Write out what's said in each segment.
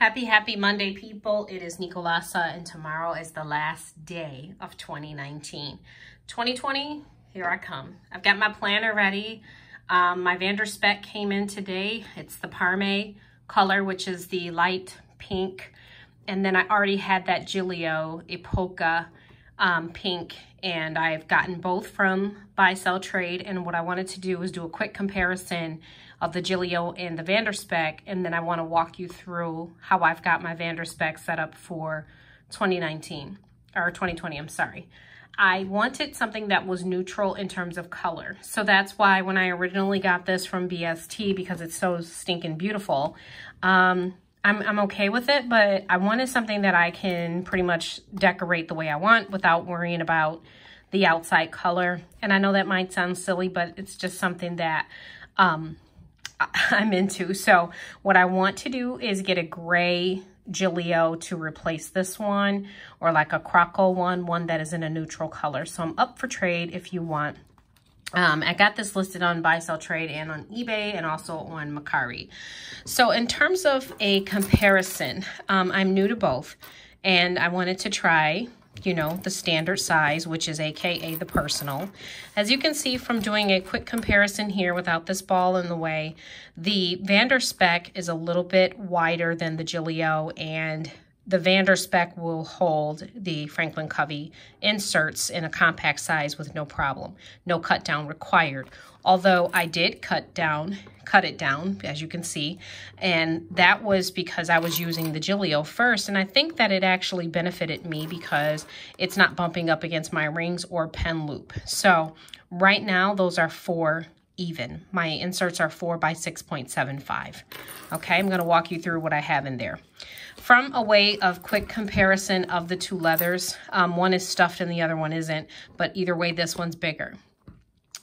Happy Monday, people. It is Nicolasa, and tomorrow is the last day of 2019. 2020, here I come. I've got my planner ready. My Spek came in today. It's the Parme color, which is the light pink. And then I already had that Giglio Epoca pink, and I've gotten both from Buy Sell Trade. And what I wanted to do was do a quick comparison of the Giglio and the Spek, and then I want to walk you through how I've got my Spek set up for 2019 or 2020. I'm sorry. I wanted something that was neutral in terms of color, so that's why when I originally got this from BST, because it's so stinking beautiful, I'm okay with it, but I wanted something that I can pretty much decorate the way I want without worrying about the outside color. And I know that might sound silly, but it's just something that I'm into. So what I want to do is get a gray Giglio to replace this one, or like a Croco one that is in a neutral color. So I'm up for trade if you want. I got this listed on Buy Sell Trade and on eBay and also on Mercari. So in terms of a comparison, I'm new to both, and I wanted to try, you know, the standard size, which is AKA the personal. As you can see from doing a quick comparison here without this ball in the way, the Spek is a little bit wider than the Giglio, and the Spek will hold the Franklin Covey inserts in a compact size with no problem. No cut down required. Although I did cut it down, as you can see, and that was because I was using the Giglio first, and I think that it actually benefited me because it's not bumping up against my rings or pen loop. So right now, those are 4 even. My inserts are 4 by 6.75. Okay, I'm gonna walk you through what I have in there. From a way of quick comparison of the two leathers, one is stuffed and the other one isn't, but either way, this one's bigger.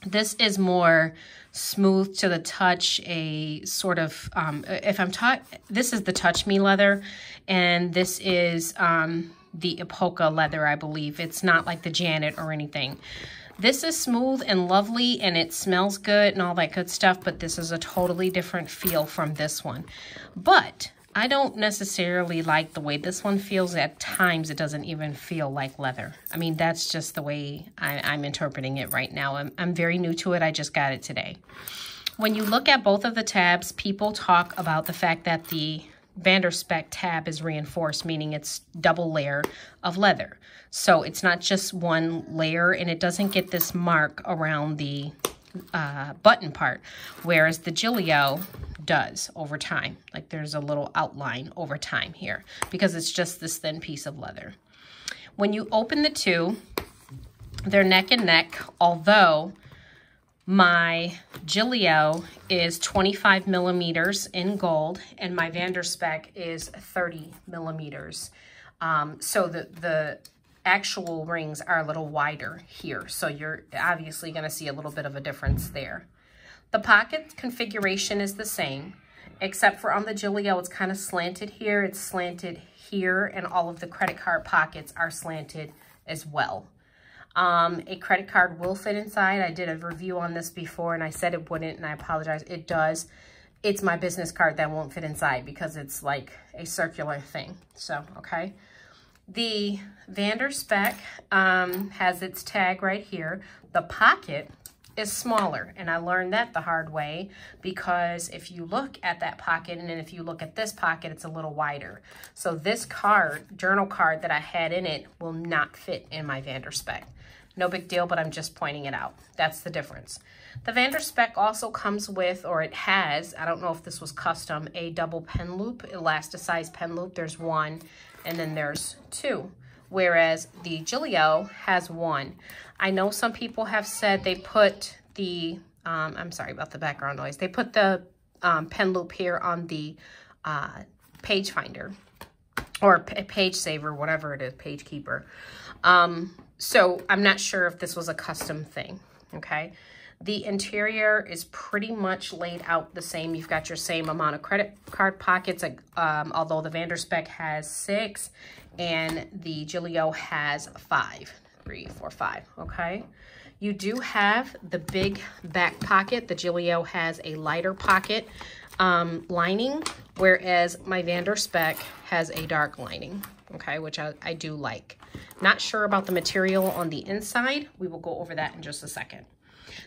This is more smooth to the touch, a sort of, this is the Touch Me leather, and this is the Epoca leather, I believe. It's not like the Janet or anything. This is smooth and lovely, and it smells good and all that good stuff, but this is a totally different feel from this one. But I don't necessarily like the way this one feels. At times, it doesn't even feel like leather. I mean, that's just the way I'm interpreting it right now. I'm very new to it. I just got it today. When you look at both of the tabs, people talk about the fact that the Spek tab is reinforced, meaning it's double layer of leather. So it's not just one layer, and it doesn't get this mark around the button part, whereas the Giglio does over time. Like there's a little outline over time here because it's just this thin piece of leather. When you open the two, they're neck and neck, although my Giglio is 25 millimeters in gold and my Spek is 30 millimeters. So the actual rings are a little wider here. So you're obviously going to see a little bit of a difference there. The pocket configuration is the same, except for on the Giglio, it's kind of slanted here. It's slanted here, and all of the credit card pockets are slanted as well. A credit card will fit inside. I did a review on this before, and I said it wouldn't, and I apologize. It does. It's my business card that won't fit inside because it's like a circular thing. So, okay. The Spek has its tag right here. The pocket is smaller, and I learned that the hard way because if you look at that pocket and then if you look at this pocket, it's a little wider. So this card, journal card that I had in it, will not fit in my Spek. No big deal, but I'm just pointing it out. That's the difference. The Spek also comes with, or it has, I don't know if this was custom, a double pen loop, elasticized pen loop. There's one, and then there's 2. Whereas the Giglio has 1. I know some people have said they put the, I'm sorry about the background noise. They put the pen loop here on the page finder or page saver, whatever it is, page keeper. So I'm not sure if this was a custom thing, okay? The interior is pretty much laid out the same. You've got your same amount of credit card pockets, although the Spek has 6 and the Giglio has 5. 3, 4, 5, okay? You do have the big back pocket. The Gillio has a lighter pocket lining, whereas my Spek has a dark lining, okay, which I do like. Not sure about the material on the inside. We will go over that in just a second.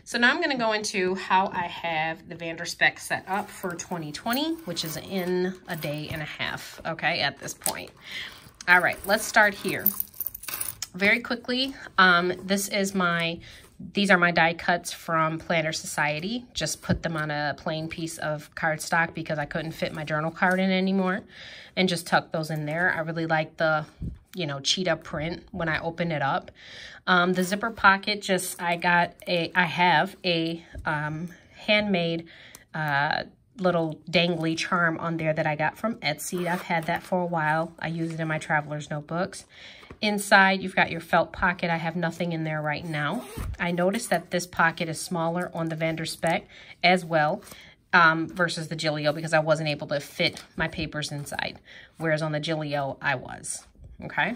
So now I'm going to go into how I have the Spek set up for 2020, which is in a day and a half, okay, at this point. All right, let's start here. Very quickly, these are my die cuts from Planner Society. Just put them on a plain piece of cardstock because I couldn't fit my journal card in anymore, and just tuck those in there. I really like the, you know, cheetah print when I open it up. The zipper pocket, I have a handmade little dangly charm on there that I got from Etsy. I've had that for a while. I use it in my traveler's notebooks. Inside, you've got your felt pocket. I have nothing in there right now. I noticed that this pocket is smaller on the Spek as well versus the Gillio because I wasn't able to fit my papers inside, whereas on the Gillio, I was, okay?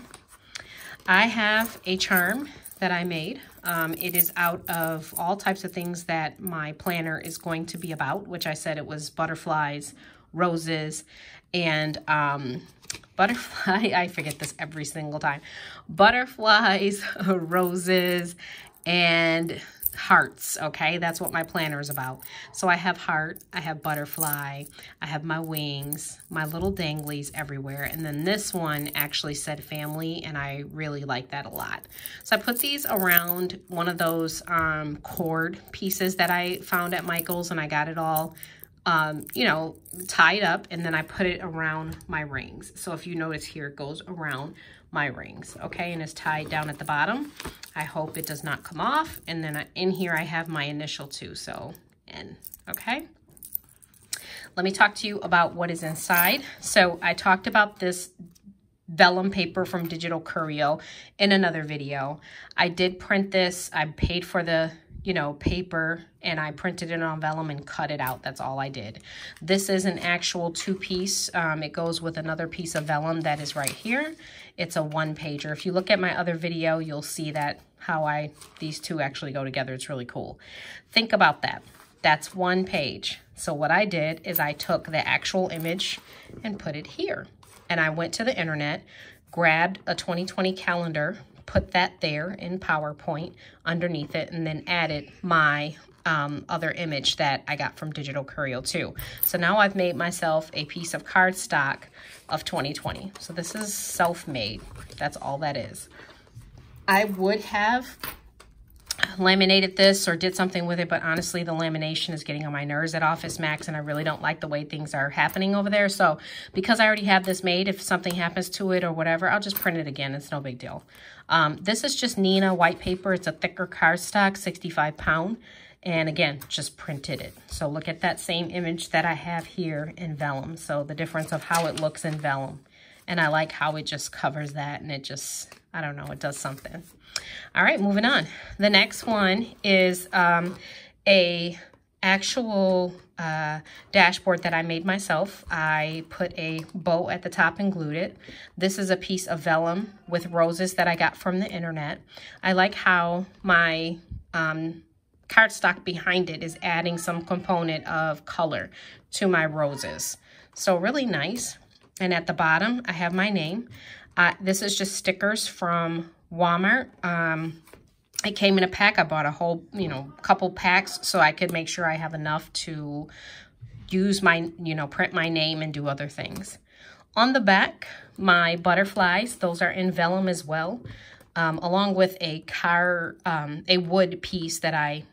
I have a charm that I made. It is out of all types of things that my planner is going to be about, which I said it was butterflies, roses, and I forget this every single time. Butterflies, roses, and hearts, okay? That's what my planner is about. So I have heart, I have butterfly, I have my wings, my little danglies everywhere, and then this one actually said family, and I really like that a lot. So I put these around one of those cord pieces that I found at Michael's, and I got it all you know, tied up, and then I put it around my rings. So if you notice here, it goes around my rings, okay, and it's tied down at the bottom. I hope it does not come off. And then in here, I have my initial too, so N, okay? Let me talk to you about what is inside. So I talked about this vellum paper from Digital Curio in another video. I did print this. I paid for the, you know, paper, and I printed it on vellum and cut it out. That's all I did. This is an actual two-piece. It goes with another piece of vellum that is right here. It's a one-pager. If you look at my other video, you'll see that these two actually go together. It's really cool. Think about that. That's one page. So what I did is I took the actual image and put it here. And I went to the internet, grabbed a 2020 calendar, put that there in PowerPoint underneath it, and then added my other image that I got from Digital Curio too. So now I've made myself a piece of cardstock of 2020. So this is self-made. That's all that is. I would have laminated this or did something with it, but honestly, the lamination is getting on my nerves at Office Max, and I really don't like the way things are happening over there. So because I already have this made, if something happens to it or whatever, I'll just print it again. It's no big deal. This is just Nina white paper. It's a thicker cardstock, 65 pound. And again, just printed it. So look at that same image that I have here in vellum. So the difference of how it looks in vellum. And I like how it just covers that, and it just, I don't know, it does something. All right, moving on. The next one is a actual dashboard that I made myself. I put a bow at the top and glued it. This is a piece of vellum with roses that I got from the internet. I like how my cardstock behind it is adding some component of color to my roses. So really nice. And at the bottom, I have my name. This is just stickers from Walmart. It came in a pack. I bought a whole, couple packs so I could make sure I have enough to use my, print my name and do other things. On the back, my butterflies, those are in vellum as well, along with a wood piece that I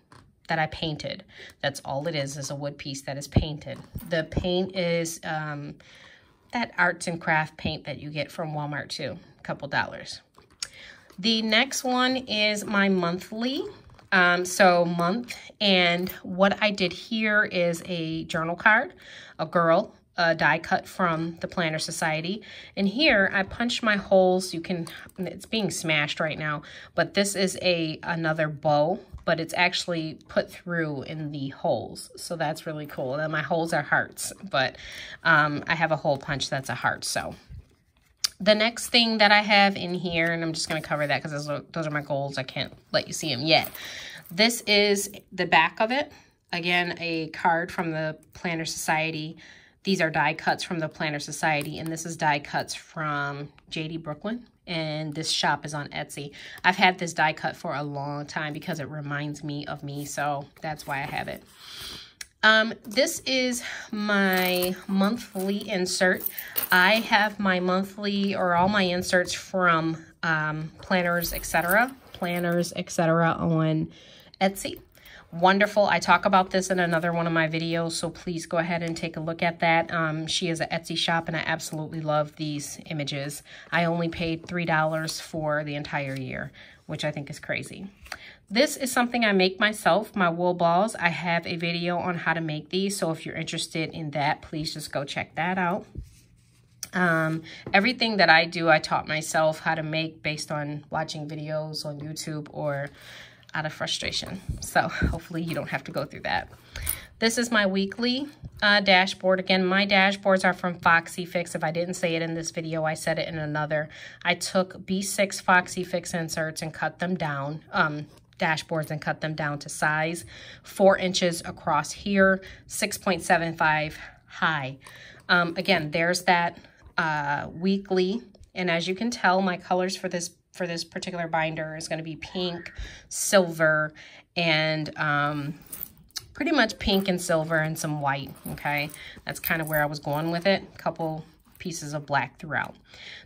painted. That's all it is a wood piece that is painted. The paint is that arts and craft paint that you get from Walmart too, a couple dollars. The next one is my monthly, month, and what I did here is a journal card, a girl, a die cut from the Planner Society, and here I punched my holes. It's being smashed right now, but this is another bow, but it's actually put through in the holes, so that's really cool. And my holes are hearts, but I have a hole punch that's a heart, so. The next thing that I have in here, and I'm just going to cover that because those are my goals. I can't let you see them yet. This is the back of it. Again, a card from the Planner Society. These are die cuts from the Planner Society, and this is die cuts from JD Brooklyn, and this shop is on Etsy. I've had this die cut for a long time because it reminds me of me, so that's why I have it. This is my monthly insert. I have my monthly, or all my inserts from Planners, etc. on Etsy. Wonderful. I talk about this in another one of my videos, so please go ahead and take a look at that. She is an Etsy shop, and I absolutely love these images. I only paid $3 for the entire year, which I think is crazy. This is something I make myself, my wool balls. I have a video on how to make these, so if you're interested in that, please just go check that out. Everything that I do, I taught myself how to make based on watching videos on YouTube or out of frustration. So hopefully you don't have to go through that. This is my weekly dashboard. Again, my dashboards are from Foxy Fix. If I didn't say it in this video, I said it in another. I took B6 Foxy Fix inserts and cut them down, dashboards, and cut them down to size 4 inches across here, 6.75 high. Again, there's that weekly, and as you can tell, my colors for this particular binder is going to be pink, silver, and pretty much pink and silver and some white. Okay, that's kind of where I was going with it. A couple pieces of black throughout.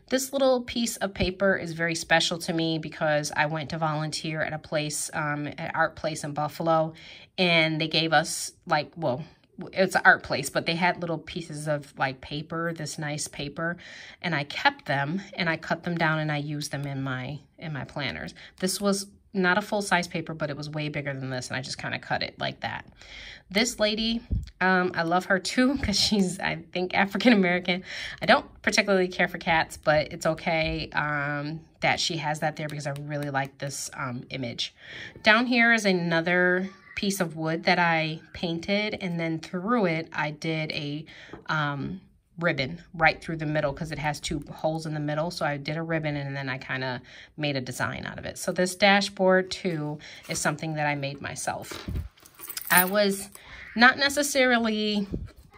This little piece of paper is very special to me because I went to volunteer at a place, at Art Place in Buffalo, and they gave us, like, well, it's an art place, but they had little pieces of like paper, this nice paper, and I kept them and I cut them down and I used them in my planners. This was not a full-size paper, but it was way bigger than this, and I just kind of cut it like that. This lady, I love her too because she's, I think, African-American. I don't particularly care for cats, but it's okay that she has that there because I really like this image. Down here is another piece of wood that I painted, and then through it I did a ribbon right through the middle because it has 2 holes in the middle. So I did a ribbon and then I kind of made a design out of it. So this dashboard too is something that I made myself. I was not necessarily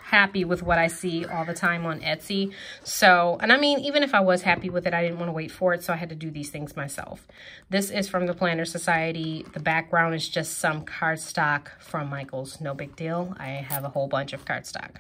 happy with what I see all the time on Etsy. So, and I mean, even if I was happy with it, I didn't want to wait for it, so I had to do these things myself. This is from the Planner Society. The background is just some cardstock from Michaels. No big deal. I have a whole bunch of cardstock.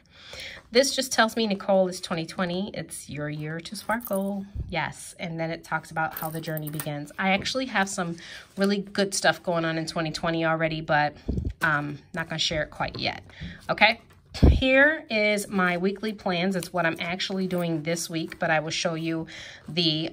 This just tells me, Nicole, it's 2020. It's your year to sparkle. Yes. And then it talks about how the journey begins. I actually have some really good stuff going on in 2020 already, but I'm not going to share it quite yet. Okay. Here is my weekly plans. It's what I'm actually doing this week, but I will show you the,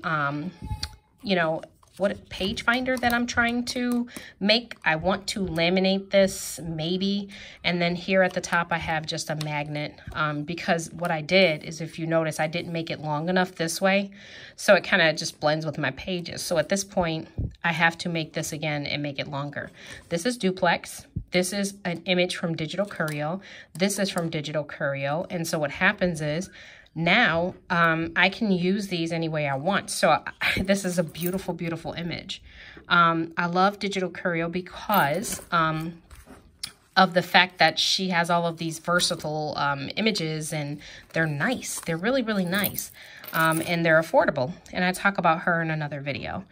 you know, what page finder that I'm trying to make. I want to laminate this maybe. And then here at the top, I have just a magnet because what I did is, if you notice, I didn't make it long enough this way. So it kind of just blends with my pages. So at this point, I have to make this again and make it longer. This is duplex. This is an image from Digital Curio. This is from Digital Curio. And so what happens is, now I can use these any way I want. So this is a beautiful, beautiful image. I love Digital Curio because of the fact that she has all of these versatile images, and they're nice. They're really, really nice. And they're affordable. And I talk about her in another video.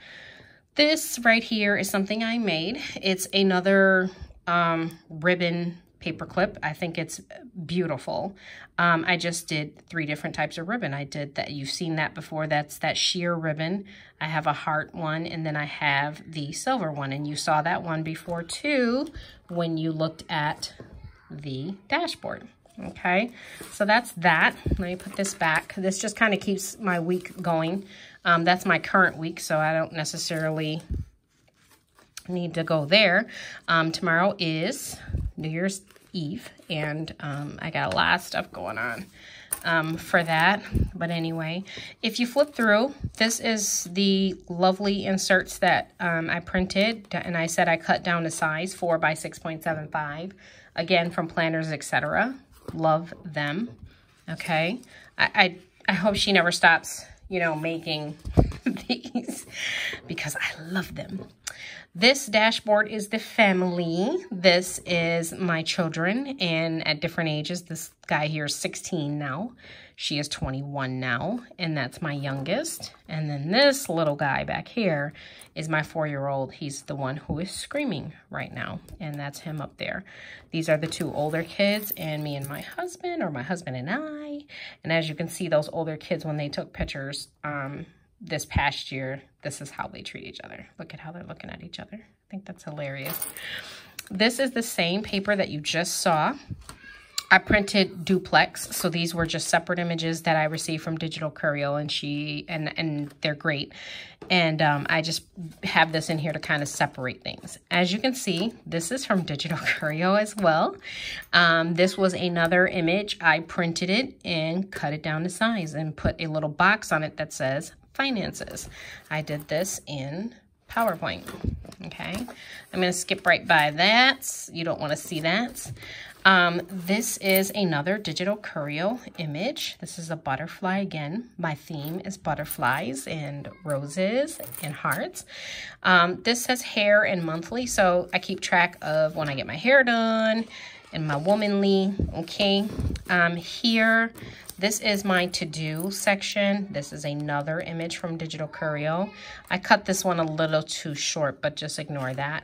This right here is something I made. It's another ribbon paperclip. I think it's beautiful. I just did 3 different types of ribbon. I did that. You've seen that before. That's that sheer ribbon. I have a heart one, and then I have the silver one. And you saw that one before too when you looked at the dashboard. Okay, so that's that. Let me put this back. This just kind of keeps my week going. That's my current week, so I don't necessarily need to go there. Tomorrow is New Year's Eve, and I got a lot of stuff going on for that. But anyway, if you flip through, this is the lovely inserts that I printed, and I said I cut down to size 4 by 6.75, again from Planners, etc. Love them. Okay, I hope she never stops, you know, making these because I love them. This dashboard is the family. This is my children, and at different ages. This guy here is 16 now. She is 21 now, and that's my youngest. And then this little guy back here is my 4-year-old. He's the one who is screaming right now, and that's him up there. These are the 2 older kids, and me and my husband, or my husband and I. And as you can see, those older kids, when they took pictures this past year, this is how they treat each other. Look at how they're looking at each other. I think that's hilarious. This is the same paper that you just saw. I printed duplex, so these were just separate images that I received from Digital Curio, and they're great. And I just have this in here to kind of separate things. As you can see, this is from Digital Curio as well. This was another image. I printed it and cut it down to size and put a little box on it that says finances. I did this in PowerPoint. Okay, I'm going to skip right by that. You don't want to see that. This is another Digital Curio image. This is a butterfly again. My theme is butterflies and roses and hearts. This says hair and monthly, so I keep track of when I get my hair done and my womanly. Okay, here, this is my to-do section. This is another image from Digital Curio. I cut this one a little too short, but just ignore that.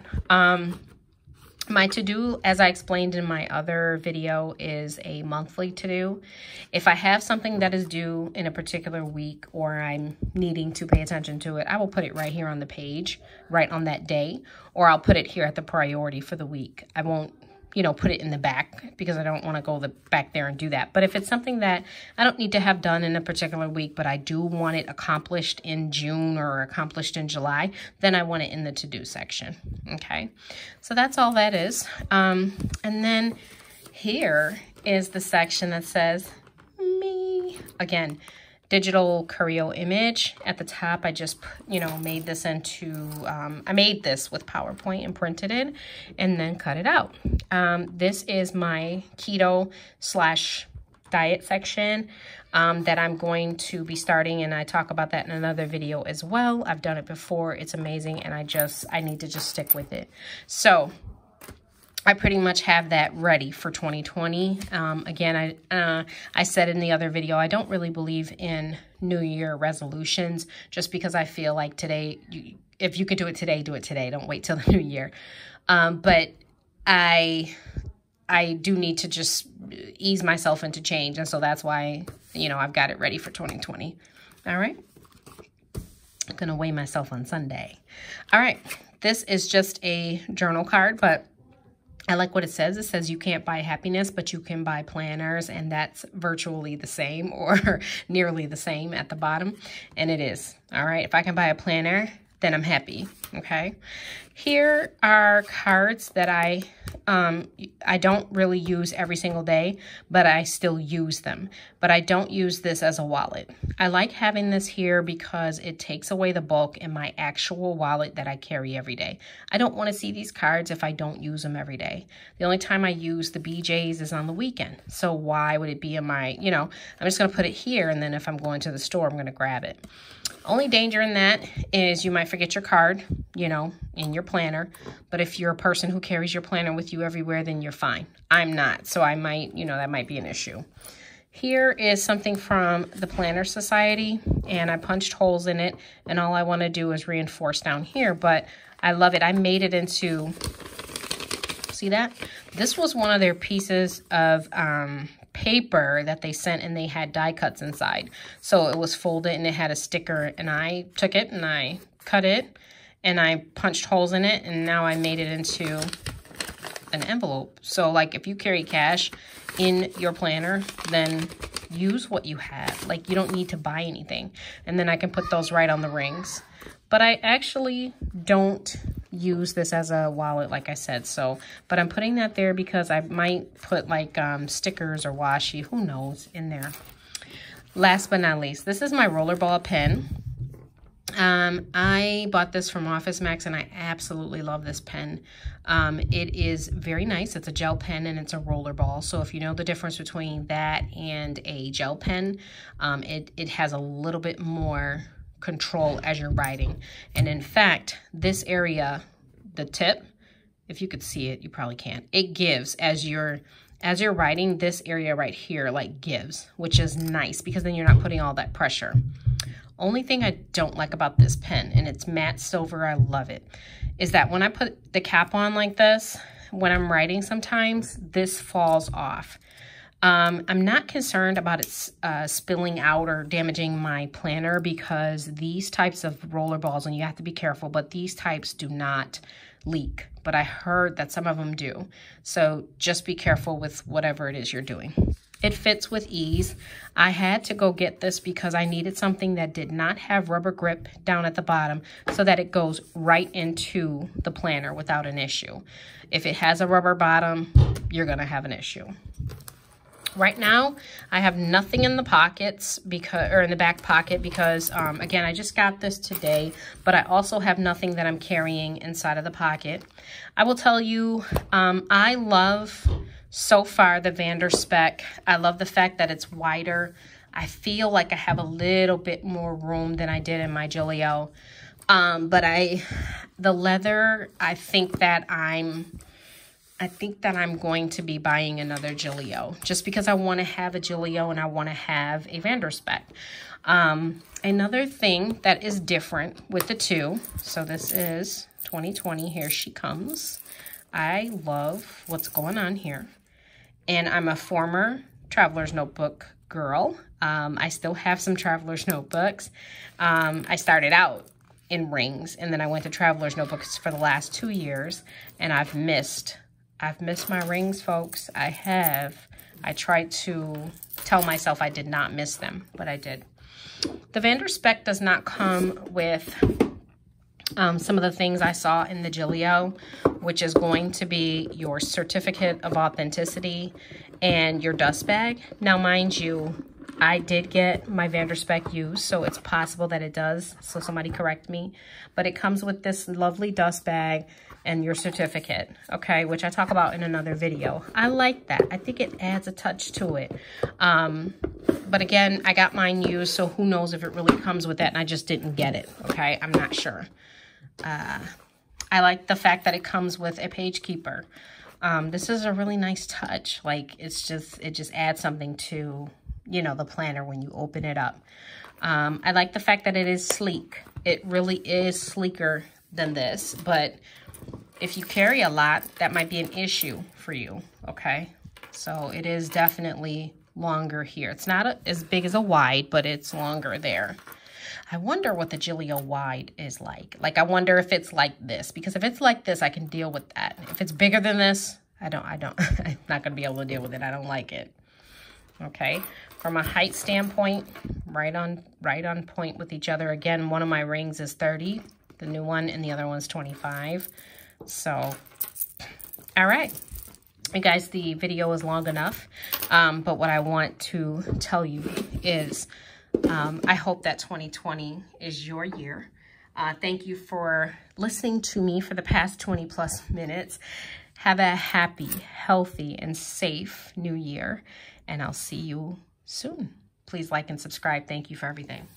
My to-do, as I explained in my other video, is a monthly to-do. If I have something that is due in a particular week or I'm needing to pay attention to it, I will put it right here on the page, right on that day, or I'll put it here at the priority for the week. I won't, put it in the back because I don't want to go back there and do that. But if it's something that I don't need to have done in a particular week, but I do want it accomplished in June or accomplished in July, then I want it in the to-do section. Okay, so that's all that is. And then here is the section that says me. Again, Digital Curio image. At the top, I just, made this into, I made this with PowerPoint and printed it and then cut it out. This is my keto / diet section that I'm going to be starting, and I talk about that in another video as well. I've done it before. It's amazing, and I need to just stick with it. So I pretty much have that ready for 2020. Again, I said in the other video, I don't really believe in New Year resolutions just because I feel like today, if you could do it today, do it today. Don't wait till the new year. But I do need to just ease myself into change. And so that's why, I've got it ready for 2020. All right. I'm going to weigh myself on Sunday. All right. This is just a journal card, but I like what it says. It says you can't buy happiness, but you can buy planners, and that's virtually the same or nearly the same at the bottom, and it is. All right, if I can buy a planner, then I'm happy, okay? Here are cards that I don't really use every single day, but I still use them. But I don't use this as a wallet. I like having this here because it takes away the bulk in my actual wallet that I carry every day. I don't want to see these cards if I don't use them every day. The only time I use the BJs is on the weekend. So why would it be in my, I'm just going to put it here, and then if I'm going to the store, I'm going to grab it. Only danger in that is you might forget your card, in your planner. But if you're a person who carries your planner with you everywhere, then you're fine. I'm not, so I might, that might be an issue. Here is something from the Planner Society, and I punched holes in it, and all I want to do is reinforce down here, but I love it. I made it into, see that? This was one of their pieces of paper that they sent, and they had die cuts inside. So it was folded, and it had a sticker, and I took it, and I cut it, and I punched holes in it, and now I made it into an envelope. So like if you carry cash in your planner, then use what you have. Like you don't need to buy anything. And then I can put those right on the rings. But I actually don't use this as a wallet, like I said. So, but I'm putting that there because I might put like stickers or washi, who knows, in there. Last but not least, this is my rollerball pen. I bought this from Office Max, and I absolutely love this pen. It is very nice. It's a gel pen, and it's a rollerball. So if you know the difference between that and a gel pen, it has a little bit more control as you're writing. And in fact, this area, the tip, if you could see it, you probably can't. It gives as you're writing, this area right here like gives, which is nice because then you're not putting all that pressure. Only thing I don't like about this pen, and it's matte silver, I love it, is that when I put the cap on like this, when I'm writing sometimes, this falls off. I'm not concerned about it spilling out or damaging my planner because these types of roller balls, and you have to be careful, but these types do not leak. But I heard that some of them do. So just be careful with whatever it is you're doing. It fits with ease. I had to go get this because I needed something that did not have rubber grip down at the bottom so that it goes right into the planner without an issue. If it has a rubber bottom, you're gonna have an issue. Right now, I have nothing in the pockets or in the back pocket because, again, I just got this today, but I also have nothing that I'm carrying inside of the pocket. I will tell you, I love, so far, the Spek. I love the fact that it's wider. I feel like I have a little bit more room than I did in my Gillio. But the leather, I think that I'm going to be buying another Gillio just because I want to have a Gillio and I want to have a Spek. Another thing that is different with the two, so this is 2020, here she comes. I love what's going on here. And I'm a former Traveler's Notebook girl. I still have some Traveler's Notebooks. I started out in rings and then I went to Traveler's Notebooks for the last 2 years and I've missed my rings, folks. I have. I tried to tell myself I did not miss them, but I did. The Spek does not come with some of the things I saw in the Gillio, which is going to be your certificate of authenticity and your dust bag. Now, mind you, I did get my Spek used, so it's possible that it does, so somebody correct me. But it comes with this lovely dust bag and your certificate, okay, which I talk about in another video. I like that. I think it adds a touch to it. But again, I got mine used, so who knows if it really comes with that, and I just didn't get it, okay? I'm not sure. I like the fact that it comes with a page keeper. This is a really nice touch. Like, it just adds something to, you know, the planner when you open it up. I like the fact that it is sleek. It really is sleeker than this, but if you carry a lot, that might be an issue for you, okay? So it is definitely longer here. It's not as big as a wide, but it's longer there. I wonder what the Gillio wide is like. Like, I wonder if it's like this, because if it's like this, I can deal with that. If it's bigger than this, I'm not going to be able to deal with it. I don't like it. Okay, from a height standpoint, right on point with each other. Again, one of my rings is 30, the new one, and the other one's 25. So, all right. You guys, the video is long enough, but what I want to tell you is I hope that 2020 is your year. Thank you for listening to me for the past 20 plus minutes. Have a happy, healthy, and safe new year, and I'll see you soon. Please like and subscribe. Thank you for everything.